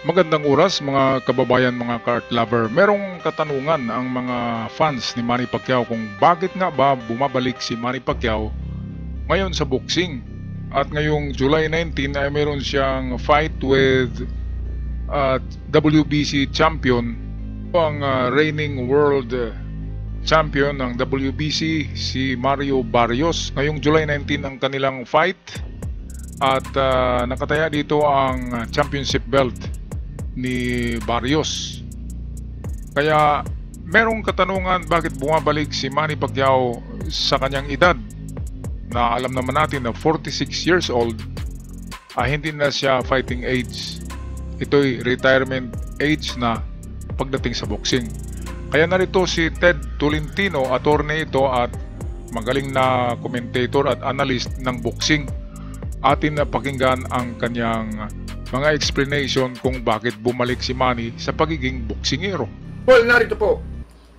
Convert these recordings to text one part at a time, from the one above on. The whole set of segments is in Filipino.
Magandang oras mga kababayan, mga kart lover. Merong katanungan ang mga fans ni Manny Pacquiao kung bakit nga ba bumabalik si Manny Pacquiao ngayon sa boxing. At ngayong July 19 ay meron siyang fight with WBC champion o ang reigning world champion ng WBC si Mario Barrios. Ngayong July 19 ang kanilang fight at nakataya dito ang championship belt ni Barrios. Kaya merong katanungan bakit bumabalik si Manny Pacquiao sa kanyang edad na alam naman natin na 46 years old, hindi na siya fighting age. Ito'y retirement age na pagdating sa boxing. Kaya narito si Ted Tolentino, attorney ito at magaling na commentator at analyst ng boxing. Atin na pakinggan ang kanyang mga explanation kung bakit bumalik si Manny sa pagiging boksingero. Paul, narito po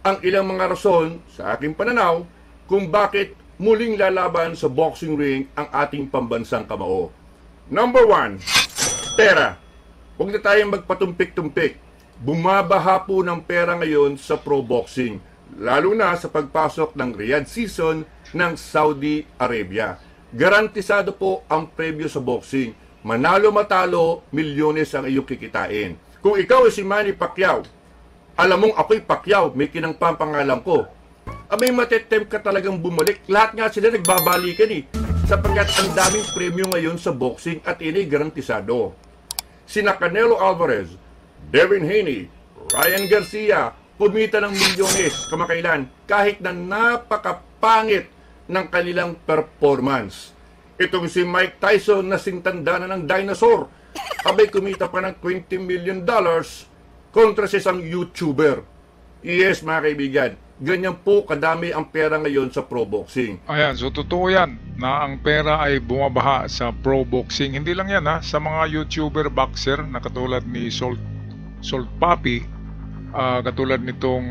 ang ilang mga rason sa aking pananaw kung bakit muling lalaban sa boxing ring ang ating pambansang kamao. Number 1, pera. Huwag na tayong magpatumpik-tumpik. Bumabaha po ng pera ngayon sa pro boxing, lalo na sa pagpasok ng Riyadh season ng Saudi Arabia. Garantisado po ang premyo sa boxing. Manalo matalo, milyones ang iyong kikitain. Kung ikaw ay si Manny Pacquiao, alam mong ako'y Pacquiao, may kinangpang pangalan ko. May matetempt ka talagang bumalik. Lahat nga sila nagbabalikan sapagkat ang daming premyo ngayon sa boxing at ini garantisado. Sina Canelo Alvarez, Devin Haney, Ryan Garcia, kumita ng milyones kamakailan kahit na napakapangit ng kanilang performance. Itong si Mike Tyson na singtanda na ng dinosaur, kumita pa ng $20 million kontra sa isang YouTuber. Yes, mga kaibigan, ganyan po kadami ang pera ngayon sa pro boxing. Ayan, so totoo yan na ang pera ay bumabaha sa pro boxing. Hindi lang yan sa mga YouTuber boxer na katulad ni Salt Papi, katulad nitong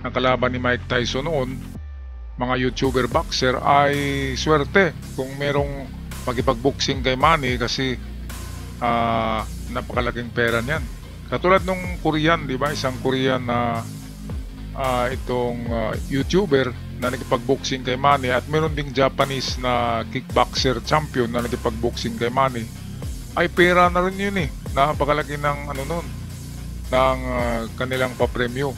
nakalaban ni Mike Tyson noon. Mga YouTuber boxer ay swerte kung merong magipag-boxing kay Manny kasi napakalaking pera niyan. Katulad nung Korean, di ba? Isang Korean na YouTuber na nagipag-boxing kay Manny at meron ding Japanese na kickboxer champion na nagipag-boxing kay Manny. Ay pera na rin yun Napakalaki ng ng kanilang papremyo.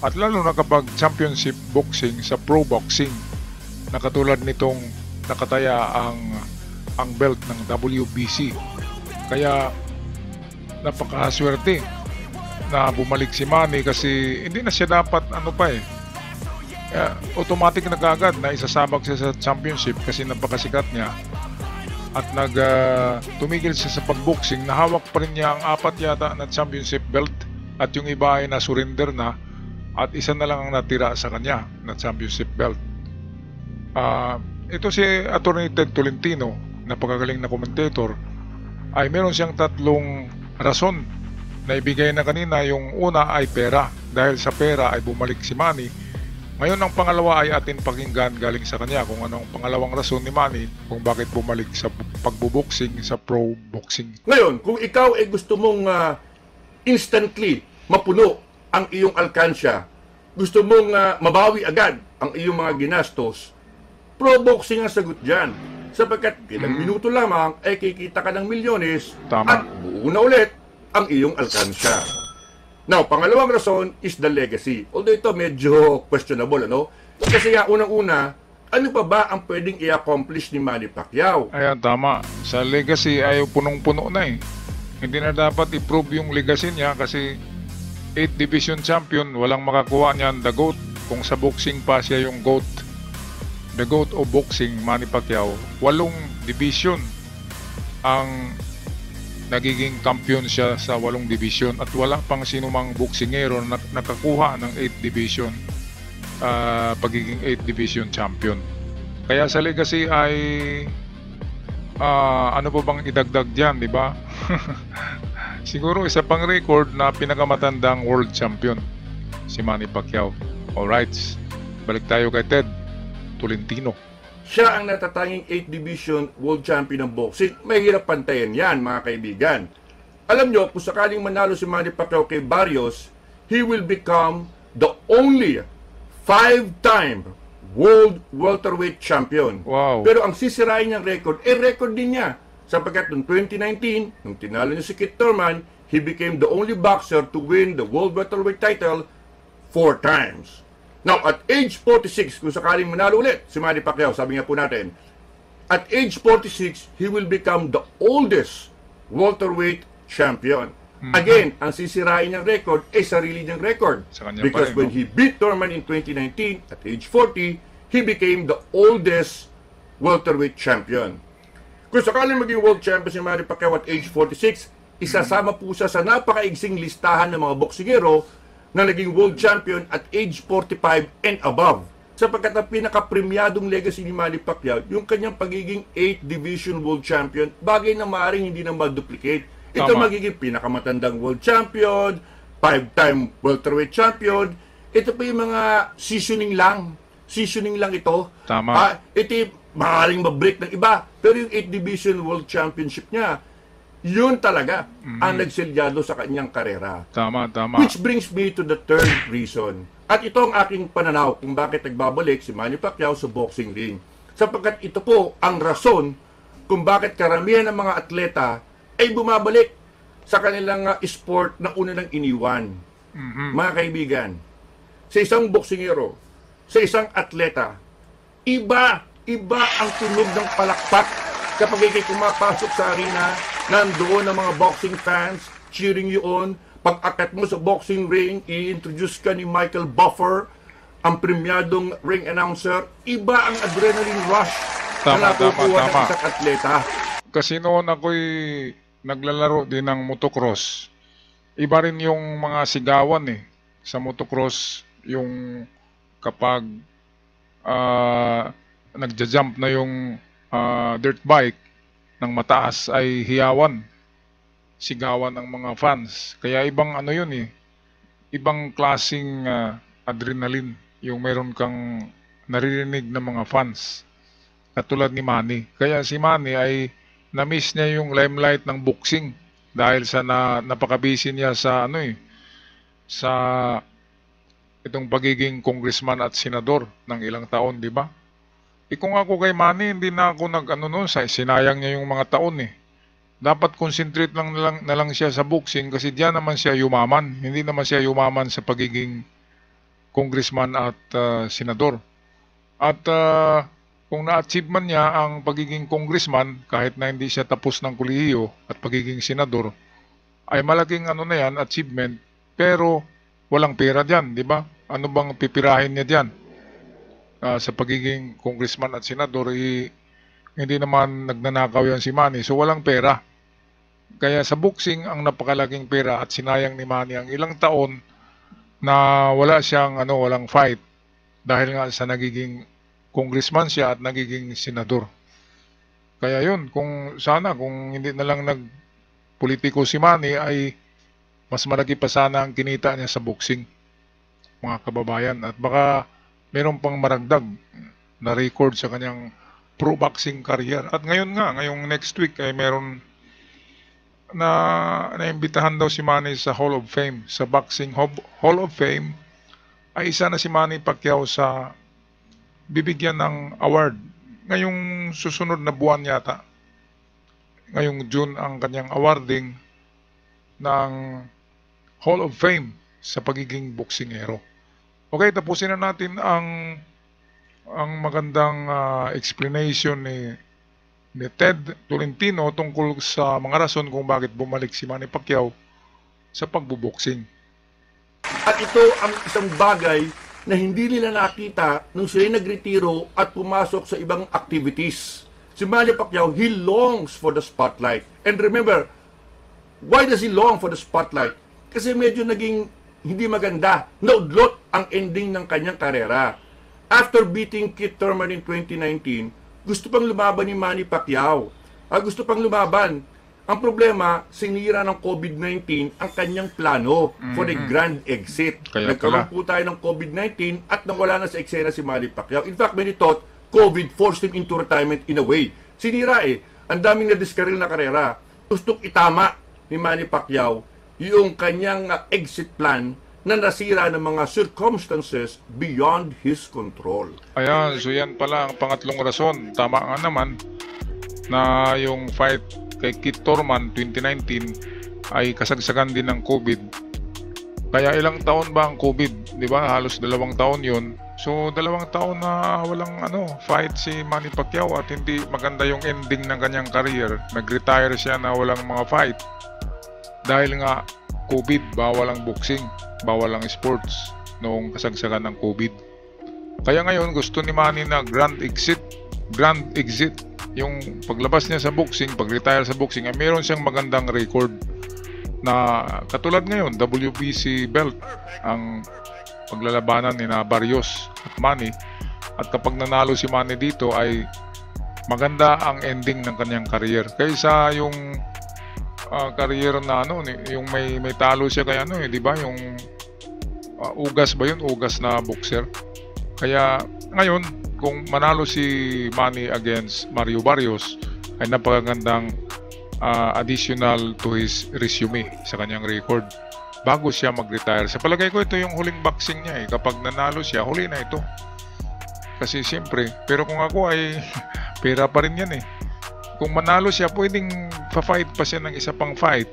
At lalo na kapag championship boxing sa pro boxing na katulad nitong nakataya ang belt ng WBC. Kaya napakaswerte na bumalik si Manny kasi hindi na siya dapat automatic na kagad na isasabak siya sa championship kasi napakasikat niya at tumigil siya sa pagboxing. Nahawak pa rin niya ang 4 yata na championship belt at yung iba ay na-surrender na. At isa na lang ang natira sa kanya na championship belt. Ito si Attorney Ted Tolentino, napakagaling na commentator, ay meron siyang 3 rason na ibigay na kanina. Yung una ay pera. Dahil sa pera ay bumalik si Manny. Ngayon ang pangalawa ay atin pakinggan galing sa kanya kung anong pangalawang rason ni Manny kung bakit bumalik sa pagbuboxing sa pro boxing. Ngayon, kung ikaw ay gusto mong instantly mapuno ang iyong alkansya, gusto mong mabawi agad ang iyong mga ginastos, pro boxing ang sagot dyan. Sapagkat ilang minuto lamang ay kikita ka ng milyones. Tama. At buo na ulit ang iyong alkansya. Now, pangalawang rason is the legacy. Although ito medyo questionable, Kasi unang-una, ano pa ba ang pwedeng i-accomplish ni Manny Pacquiao? Ayan, tama. Sa legacy ay punong-puno na Hindi na dapat i-prove yung legacy niya kasi 8 division champion, walang makakuha niyan, the GOAT. Kung sa boxing pa siya yung GOAT, the GOAT o boxing, Manny Pacquiao, 8 division ang nagiging champion siya sa 8 division at wala pang sinumang boksingero na nakakuha ng 8 division pagiging 8 division champion. Kaya sa legacy ay ano pa bang idagdag dyan, di ba? Siguro isa pang record na pinakamatandang world champion si Manny Pacquiao. Alright, balik tayo kay Ted Tolentino. Siya ang natatanging 8 division world champion ng boxing. Mahirap pantayan yan, mga kaibigan. Alam nyo, kung sakaling manalo si Manny Pacquiao kay Barrios, he will become the only 5-time world welterweight champion. Wow. Pero ang sisirain niyang record, record din niya. Sapagkat noong 2019, nung tinalo niya si Keith Thurman, he became the only boxer to win the world welterweight title 4 times. Now, at age 46, kung sakaling manalo ulit si Manny Pacquiao, sabi nga po natin, at age 46, he will become the oldest welterweight champion. Again, ang sisirain niyang record ay sarili niyang record. Sa kanya Because pa rin, when no? he beat Thurman in 2019, at age 40, he became the oldest welterweight champion. Kung sakaling maging world champion si Manny Pacquiao at age 46, isasama po siya sa napakaigsing listahan ng mga boksingero na naging world champion at age 45 and above. Sapagkat ang pinaka-premyadong legacy ni Manny Pacquiao, yung kanyang pagiging 8th Division World Champion, bagay na maaaring hindi na ma-duplicate. Ito Tama. magiging pinakamatandang world champion, 5-time welterweight champion. Ito pa yung mga seasoning lang. Seasoning lang ito. Tama. Ito yung maaaring ma-break ng iba. Pero yung 8th Division World Championship niya, yun talaga ang nagselyado sa kanyang karera. Tama, tama. Which brings me to the third reason. At ito ang aking pananaw kung bakit nagbabalik si Manny Pacquiao sa boxing ring. Sapagkat ito po ang rason kung bakit karamihan ng mga atleta ay bumabalik sa kanilang sport na una nang iniwan. Mga kaibigan, sa isang boksingero, sa isang atleta, iba ang tunog ng palakpak kapag ikay pumapasok sa arena, nandoon ang mga boxing fans cheering you on. Pag-akat mo sa boxing ring, i-introduce ka ni Michael Buffer, ang premyadong ring announcer. Iba ang adrenaline rush na nakukuha ng isang atleta. Kasi noon ako'y naglalaro din ng motocross. Iba rin yung mga sigawan sa motocross, yung kapag nagja-jump na yung dirt bike ng mataas ay hiyawan, sigawan ng mga fans. Kaya ibang ano yun ibang klaseng adrenaline yung meron kang naririnig ng mga fans, katulad ni Manny. Kaya si Manny ay na-miss niya yung limelight ng boxing dahil sa napaka-busy niya sa sa itong pagiging congressman at senador ng ilang taon, di ba? Kung ako kay Manny, hindi na ako sinayang niya yung mga taon Dapat concentrate na lang siya sa boxing kasi diyan naman siya yumaman. Hindi naman siya yumaman sa pagiging congressman at senador. At kung na-achieve man niya ang pagiging congressman, kahit na hindi siya tapos ng kolehiyo at pagiging senador, ay malaking na yan, achievement, pero walang pera diyan, di ba? Ano bang pipirahin niya diyan? Sa pagiging congressman at senador, hindi naman nagnanakaw yan si Manny, so walang pera. Kaya sa boxing, ang napakalaking pera at sinayang ni Manny ang ilang taon na wala siyang walang fight dahil nga sa nagiging congressman siya at nagiging senador. Kaya yun, kung hindi na lang nagpolitiko si Manny, ay mas malaki pa sana ang kinita niya sa boxing, mga kababayan. At baka meron pang maragdag na record sa kanyang pro boxing career. At ngayong next week ay meron na naimbitahan daw si Manny sa Hall of Fame. Sa Boxing Hall of Fame ay isa na si Manny Pacquiao sa bibigyan ng award ngayong susunod na buwan yata. Ngayong June ang kanyang awarding ng Hall of Fame sa pagiging boksingero. Okay, tapusin na natin ang magandang explanation ni Ted Tolentino tungkol sa mga rason kung bakit bumalik si Manny Pacquiao sa pagbuboksing. At ito ang isang bagay na hindi nila nakita nung sila nagretiro at pumasok sa ibang activities. Si Manny Pacquiao, he longs for the spotlight. And remember, why does he long for the spotlight? Kasi medyo naging hindi maganda. Naudlot ang ending ng kanyang karera. After beating Keith Thurman in 2019, gusto pang lumaban ni Manny Pacquiao. Gusto pang lumaban. Ang problema, sinira ng COVID-19 ang kanyang plano for the grand exit. Nagkaroon po tayo ng COVID-19 at nawala na sa eksena si Manny Pacquiao. In fact, many thought COVID forced him into retirement in a way. Sinira Ang daming na-discarril na karera. Gustong itama ni Manny Pacquiao yung kanyang exit plan na nasira ng mga circumstances beyond his control. Ayan, so yan pala ang pangatlong rason. Tama nga naman na yung fight kay Kit Thurman 2019 ay kasagsagan din ng COVID. Kaya ilang taon ba ang COVID? Di ba? Halos 2 taon yun. So 2 taon na walang fight si Manny Pacquiao at hindi maganda yung ending ng kanyang career. Nag-retire siya na walang mga fight. Dahil nga COVID, bawal ang boxing, bawal ang sports noong kasagsagan ng COVID. Kaya ngayon gusto ni Manny na grand exit. Yung paglabas niya sa boxing, pag-retire sa boxing, ay meron siyang magandang record na katulad ngayon, WBC belt ang paglalabanan ni Barrios at Manny. At kapag nanalo si Manny dito ay maganda ang ending ng kanyang career kaysa yung career na yung may talo siya kay di ba yung ugas ba yun, ugas na boxer. Kaya ngayon kung manalo si Manny against Mario Barrios ay napakagandang additional to his resume sa kanyang record bago siya mag-retire. Sa palagay ko ito yung huling boxing niya kapag nanalo siya, huli na ito kasi siyempre, pero kung ako ay pera pa rin yan kung manalo siya, pwedeng pa-fight pa siya ng isa pang fight.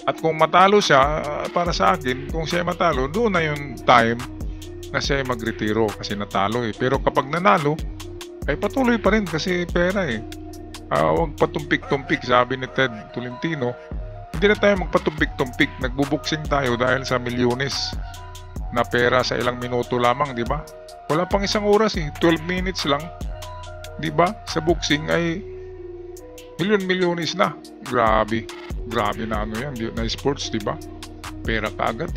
At kung matalo siya, para sa akin, kung siya matalo, doon na yung time na siya magretiro kasi natalo Pero kapag nanalo, ay patuloy pa rin kasi pera Huwag patumpik-tumpik, sabi ni Ted Tolentino. Hindi na tayo magpatumpik-tumpik. Nagbubuksing tayo dahil sa milyones na pera sa ilang minuto lamang, di ba? Wala pang isang oras 12 minutes lang. Di ba? Sa boxing ay milyon-milyones na. Grabe na yan, na sports, di ba? Pera kaagad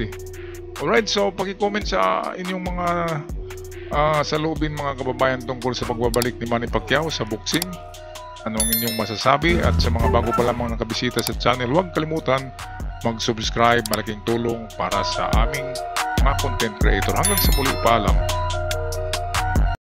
Alright, so paki-comment sa inyong mga saloobin mga kababayan tungkol sa pagbabalik ni Manny Pacquiao sa boxing. Anong inyong masasabi? At sa mga bago pa lamang nakabisita sa channel, huwag kalimutan mag-subscribe. Malaking tulong para sa aming mga content creator. Hanggang sa muli, paalam.